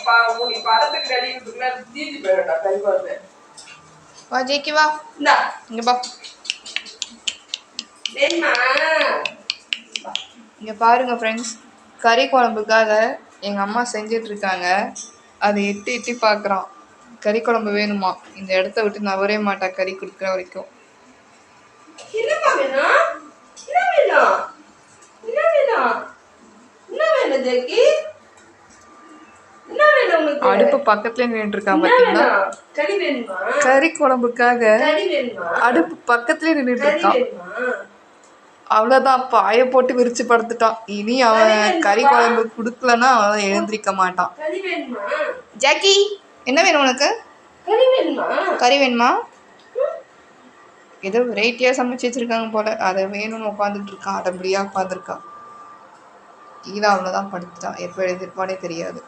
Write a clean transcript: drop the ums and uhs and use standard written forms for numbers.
படத்துக்கு ரெடி தீஞ்சு போயிடா கறி குழம்பு. வா ஜெய்கி வா, இங்க பா. இங்க பாருங்க ஃப்ரெண்ட்ஸ், கறி குழம்புக்காக எங்க அம்மா செஞ்சிட்டு இருக்காங்க. அதை எட்டி எட்டி பார்க்குறான். கறி குழம்பு வேணுமா? இந்த இடத்த விட்டு நவரவே மாட்டா கறி கொடுக்குற வரைக்கும். அடுப்பு பக்கத்துல நின்று இருக்கான் பாத்தீங்களா? கறி குழம்புக்காக அடுப்பு பக்கத்துல நின்றுட்டு இருக்கான். அவ்வளவுதான், பாய போட்டு விரிச்சு படுத்துட்டான். இனி அவன் கறி குழம்பு குடுக்கலன்னா அவன் எழுந்திருக்க மாட்டான். ஜாக்கி, என்ன வேணும் உனக்கு? கறி வேணுமா? ஏதோ வெரைட்டியா சமைச்சு வச்சிருக்காங்க போல, அதை வேணும்னு உட்காந்துட்டு இருக்கான். அடம்படியா உட்காந்துருக்கான். ஈழா அவ்வளோதான் படுத்துட்டான். எப்போ எழுதிருப்பானே தெரியாது.